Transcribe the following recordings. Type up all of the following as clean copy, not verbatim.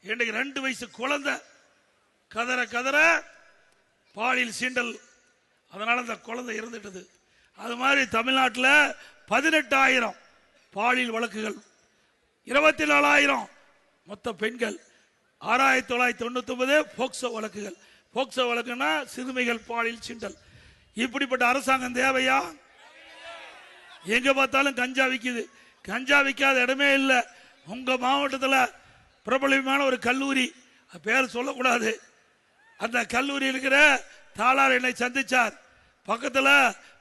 இன்னைக்கு 2 வயசு குழந்தை கதற கதற பாலியல் சீண்டல், அதனால அந்த குழந்தை இறந்துட்டது. அது மாதிரி தமிழ்நாட்டில் 18,000 பாலியல் வழக்குகள், 24,000 மொத்த பெண்கள், 6,999 போக்சோ வழக்குகள். போக்சோ வழக்குன்னா சிறுமிகள் பாலியல் சீண்டல். இப்படிப்பட்ட அரசாங்கம் தேவையா? எங்க பார்த்தாலும் கஞ்சா விற்குது. கஞ்சா விற்காத இடமே இல்லை. உங்க மாவட்டத்தில் பிரபலமான ஒரு கல்லூரி, பேர் சொல்லக்கூடாது, அந்த கல்லூரி இருக்கிற தாளார் என்னை சந்திச்சார். பக்கத்தில்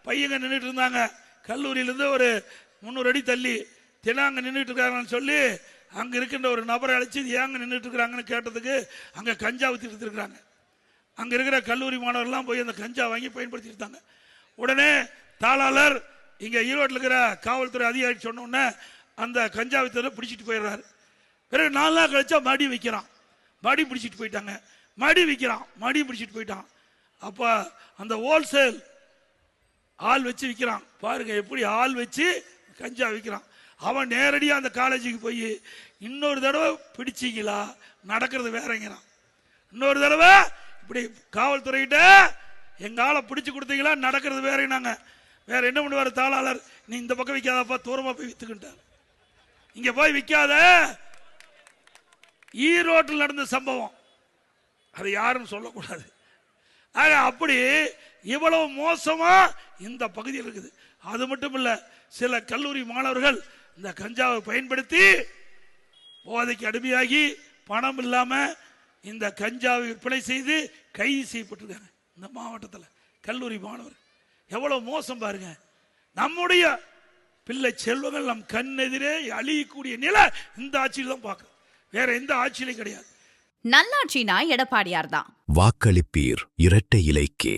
பையங்க நின்றுட்டு இருந்தாங்க. கல்லூரியிலிருந்து ஒரு 300 அடி தள்ளி தினாங்க நின்றுட்டு இருக்காங்கன்னு சொல்லி அங்கே இருக்கின்ற ஒரு நபரை அழைச்சி ஏங்க நின்றுட்டு இருக்கிறாங்கன்னு கேட்டதுக்கு அங்கே கஞ்சா ஊற்றிட்டு இருக்கிறாங்க. அங்கே இருக்கிற கல்லூரி மாணவர்கள்லாம் போய் அந்த கஞ்சா வாங்கி பயன்படுத்திட்டு இருந்தாங்க. உடனே தாளாளர் இங்கே ஈரோட்டில் இருக்கிற காவல்துறை அதிகாரி சொன்ன உடனே அந்த கஞ்சா வித்தரை பிடிச்சிட்டு போயிடுறாரு. பிறகு 4 நாள் கழிச்சா மடி வைக்கிறான். மடி பிடிச்சிட்டு போயிட்டாங்க. மடி விற்கிறான். மடி பிடிச்சிட்டு போயிட்டான். அப்போ அந்த ஹோல்சேல் ஆள் வச்சு விற்கிறான். பாருங்க எப்படி ஆள் வச்சு கஞ்சா விற்கிறான். அவன் நேரடியாக அந்த காலேஜுக்கு போய் இன்னொரு தடவை பிடிச்சிங்களா, நடக்கிறது வேறங்கிறான். இன்னொரு தடவை இப்படி காவல்துறையிட்ட எங்க ஆளை பிடிச்சு கொடுத்தீங்களா, நடக்கிறது வேறனாங்க. வேற என்ன பண்ணுவார் தாளாளர், நீ இந்த பக்கம் விற்காதப்பா, தூரமா போய் வித்துக்கிட்டார். இங்க போய் விற்காத. ஈரோட்டில் நடந்த சம்பவம், அது யாரும் சொல்லக்கூடாது. ஆக அப்படி இவ்வளவு மோசமா இந்த பகுதியில் இருக்குது. அது மட்டும் இல்ல, சில கல்லூரி மாணவர்கள் இந்த கஞ்சாவை பயன்படுத்தி போதைக்கு அடிமையாகி பணம் இல்லாம இந்த கஞ்சாவை விற்பனை செய்து கைது செய்யப்பட்டிருக்காங்க. இந்த மாவட்டத்தில் கல்லூரி மாணவர் எவ்வளவு மோசம் பாருங்க. நம்முடைய பிள்ளை செல்வங்கள் நம் கண்ணெதிரே அழியக்கூடிய நிலை இந்த ஆட்சியில் தான் பார்க்கிறோம். வேற எந்த ஆட்சியிலும் கிடையாது. நல்லாட்சினா எடப்பாடியார் தான். வாக்களிப்பீர் இரட்டை இலைக்கே.